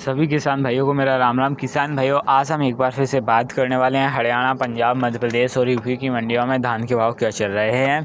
सभी किसान भाइयों को मेरा राम राम। किसान भाइयों, आज हम एक बार फिर से बात करने वाले हैं हरियाणा, पंजाब, मध्य प्रदेश और यूपी की मंडियों में धान के भाव क्या चल रहे हैं।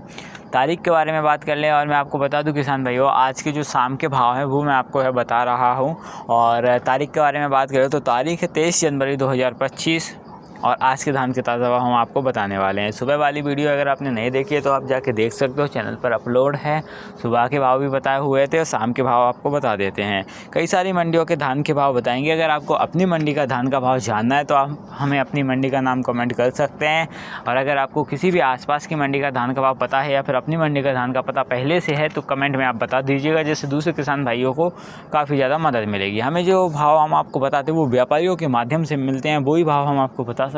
तारीख के बारे में बात कर लें और मैं आपको बता दूं किसान भाइयों, आज के जो शाम के भाव हैं वो मैं आपको है बता रहा हूं। और तारीख के बारे में बात करें तो तारीख है 23 जनवरी 2025 और आज के धान के ताज़ा भाव हम आपको बताने वाले हैं। सुबह वाली वीडियो अगर आपने नहीं देखी है तो आप जाके देख सकते हो, चैनल पर अपलोड है। सुबह के भाव भी बताए हुए थे और शाम के भाव आपको बता देते हैं। कई सारी मंडियों के धान के भाव बताएंगे। अगर आपको अपनी मंडी का धान का भाव जानना है तो आप हमें अपनी मंडी का नाम कमेंट कर सकते हैं। और अगर आपको किसी भी आसपास की मंडी का धान का भाव पता है या फिर अपनी मंडी का धान का पता पहले से है तो कमेंट में आप बता दीजिएगा, जिससे दूसरे किसान भाइयों को काफ़ी ज़्यादा मदद मिलेगी। हमें जो भाव हम आपको बताते हैं वो व्यापारियों के माध्यम से मिलते हैं, वही भाव हम आपको बताते हैं।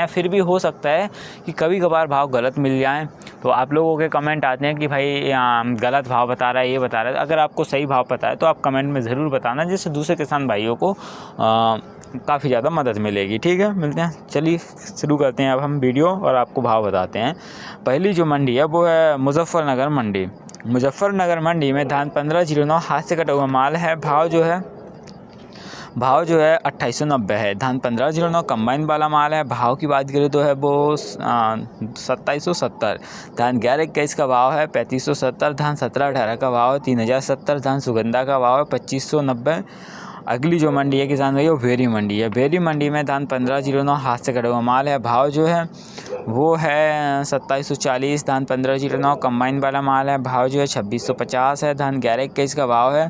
फिर भी हो सकता है कि कभी कभार भाव गलत मिल जाएं, तो आप लोगों के कमेंट आते हैं कि भाई गलत भाव बता रहा है, ये बता रहा है। अगर आपको सही भाव पता है तो आप कमेंट में ज़रूर बताना, जिससे दूसरे किसान भाइयों को काफ़ी ज़्यादा मदद मिलेगी। ठीक है, मिलते हैं। चलिए शुरू करते हैं अब हम वीडियो और आपको भाव बताते हैं। पहली जो मंडी है वो है मुजफ्फरनगर मंडी। मुजफ्फरनगर मंडी में धान 1509 हाथ से कटा हुआ माल है। भाव जो है 2890 है। धान 1509 कंबाइन वाला माल है। भाव की बात करें तो है वो 2770। धान 1121 का भाव है 3570। धान 1718 का भाव है 3070। धान सुगंधा का भाव है 2590। अगली जो मंडी है किसान भाई वो भेरी मंडी है। भेरी मंडी में धान 1509 हाथ से कटा हुआ माल है। भाव जो है वो है 2740। धान 1509 कंबाइन वाला माल है। भाव जो है 2650 है। धान 1121 का भाव है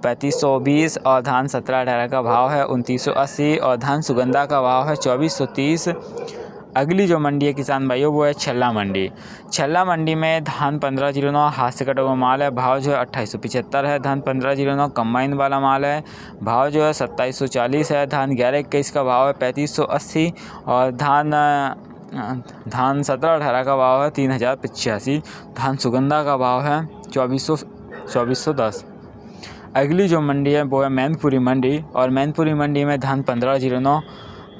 3520 और धान 1718 का भाव है 2980 और धान सुगंधा का भाव है 2430। अगली जो मंडी है किसान भाइयों वो है छल्ला मंडी। छल्ला मंडी में धान 1509 हाथ से कटा हुआ माल है। भाव जो है 2875 है। धान 1509 कंबाइन वाला माल है। भाव जो है 2740 है। धान 1121 का भाव है 3580 और धान 1718 का भाव है 3085। धान सुगंधा का भाव है 2410। अगली जो मंडी है वो है मैनपुरी मंडी। और मैनपुरी मंडी में धान 1509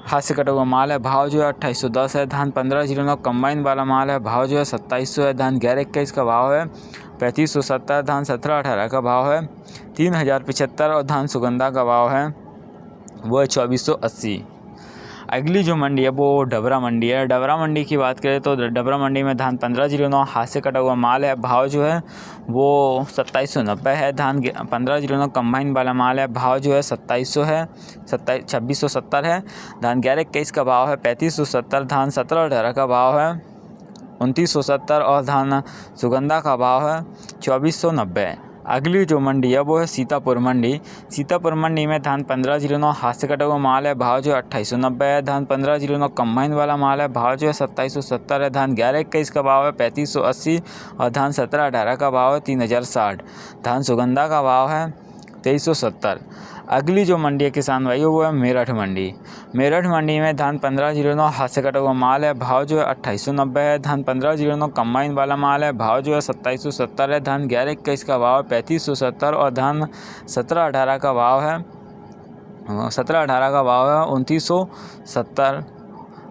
हाथ से कटा हुआ माल है। भाव जो है 2810 है। धान 1509 कंबाइन वाला माल है। भाव जो है 2700 है। धान 1121 का भाव है 3570। धान 1718 का भाव है 3075 और धान सुगंधा का भाव है वो है 2480। अगली जो मंडी है वो डबरा मंडी है। डबरा मंडी की बात करें तो डबरा मंडी में धान 1509 हाथ से कटा हुआ माल है। भाव जो है वो 2790 है। धान 1509 कंबाइन वाला माल है। भाव जो है 2700 है 2670 है। धान 1121 का भाव है 3570। धान 1718 का भाव है 2970 और धान सुगंधा का भाव है 2490। अगली जो मंडी है वो है सीतापुर मंडी। सीतापुर मंडी में धान 1509 हाथ से कटा हुआ माल है। भाव जो है 2890 है। धान 1509 कंबाइन वाला माल है। भाव जो है 2770 है। धान 1121 का भाव है 3580 और धान 1718 का भाव है 3060। धान सुगंधा का भाव है 2370। अगली जो मंडी है किसान भाइयों वो है मेरठ मंडी। मेरठ मंडी में धान 1509 हाथ से कटा हुआ माल है। भाव जो है 2890 है। धान 1509 कंबाइन वाला माल है। भाव जो है 2770 है। धान 1121 का भाव है 3570 और धान 1718 का भाव है 2970।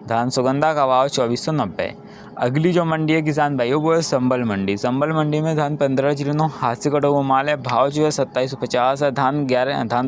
धान सुगंधा का भाव 2490। अगली जो मंडी है किसान भाइयों वो है संबल मंडी। संबल मंडी में धान 1509 हाथ से कटा हुआ माल है। भाव जो है 2750 है। धान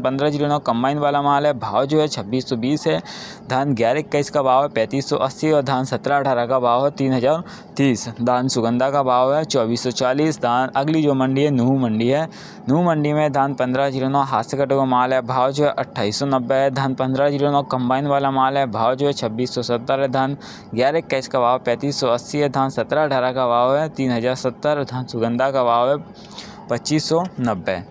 1509 कंबाइन वाला माल है। भाव जो है 2620 है। धान 1121 का भाव है 3580 और धान 1718 का भाव है 3030। धान सुगंधा का भाव है 2440। धान अगली जो मंडी है नूह मंडी है। नूह मंडी में धान 1509 हाथ से कटा हुआ माल है। भाव जो है 2890 है। धान 1509 कंबाइन वाला माल है। भाव जो है 2670 है। धान 1121 का भाव 3580 है। धान 1718 का भाव है 3070 और धान सुगंधा का भाव है 2590।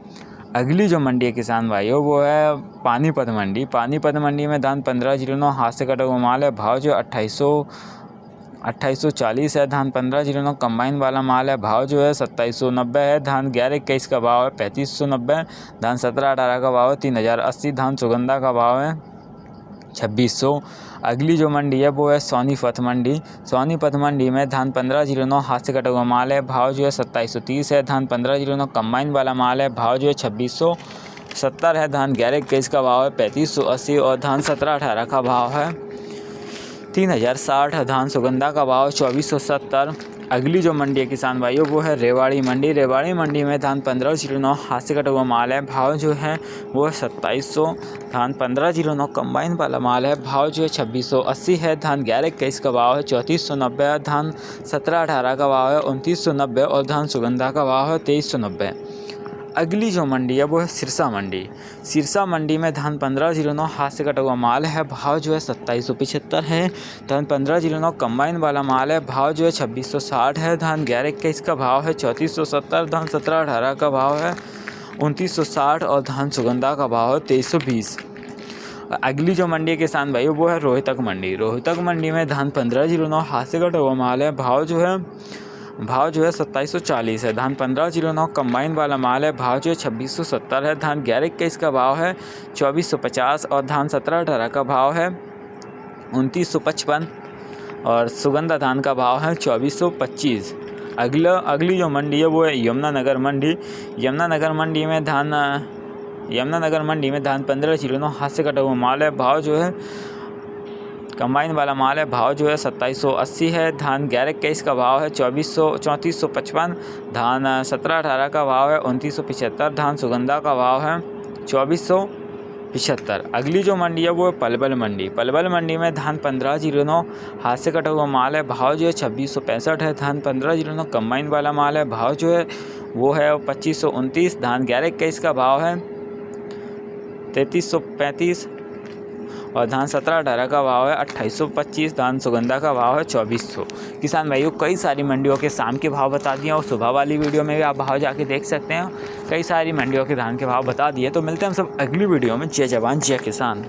अगली जो मंडी है किसान भाइयों वो है पानीपत मंडी। पानीपत मंडी में धान 1509 हाथ से कटा हुआ माल है। भाव जो है 2840 है। धान 1509 कंबाइन वाला माल है। भाव जो है 2790 है। धान 1121 का भाव है 3590। धान 1718 का भाव है 3080। धान सुगंधा का भाव है 2600। अगली जो मंडी है वो है सोनीपत मंडी। सोनीपत मंडी में धान 1509 हाथ से कटा हुआ माल है। भाव जो है 2730 है। धान 1509 कंबाइन वाला माल है। भाव जो है 2670 है। धान 1121 का भाव है 3580 और धान 1718 का भाव है 3060 है। धान सुगंधा का भाव 2470। अगली जो मंडी है किसान भाइयों वो है रेवाड़ी मंडी। रेवाड़ी मंडी में धान 1509 हाथ से कटा हुआ माल है, भाव जो है वो है 2700। धान 1509 कंबाइन वाला माल है, भाव जो है 2680 है। धान 1121 का भाव है 3490 है। धान 1718 का भाव है 2990 और धान सुगंधा का भाव है 2390। अगली जो मंडी है वो है सिरसा मंडी। सिरसा मंडी में धान 1509 हाथ से कटा हुआ माल है, भाव जो है 2775 है। धान 1509 कंबाइन वाला माल है, भाव जो है 2660 है। धान 1121 का भाव है 3470। धान 1718 का भाव है 2960 और धान सुगंधा का भाव है 2320। अगली जो मंडी है किसान भाई वो है रोहतक मंडी। रोहतक मंडी में धान 1509 हाथ से कटा हुआ माल है, भाव जो है 2740 है। धान 1509 कंबाइन वाला माल है, भाव जो है 2670 है। धान 1121 का भाव है 2450 और धान 1718 का भाव है 2955 और सुगंधा धान का भाव है 2425। अगली जो मंडी है वो है यमुनानगर मंडी। यमुनानगर मंडी में धान 1509 हाथ से कटा हुआ माल है, भाव जो है कंबाइन वाला माल है, भाव जो है 2780 है। धान 1121 का भाव है 3455। धान 1718 का भाव है 2975। धान सुगंधा का भाव है 2475। अगली जो मंडी है वो है पलवल मंडी। पलवल मंडी में धान 1509 हाथ से कटा हुआ माल है, भाव जो है 2665 है। धान 1509 कंबाइन वाला माल है, भाव जो है वो है 2529। धान 1121 का भाव है 3335 और धान 1718 का भाव है 2825। धान सुगंधा का भाव है 2400। किसान भाइयों कई सारी मंडियों के शाम के भाव बता दिए और सुबह वाली वीडियो में भी आप भाव जाके देख सकते हैं। कई सारी मंडियों के धान के भाव बता दिए। तो मिलते हैं हम सब अगली वीडियो में। जय जवान जय किसान।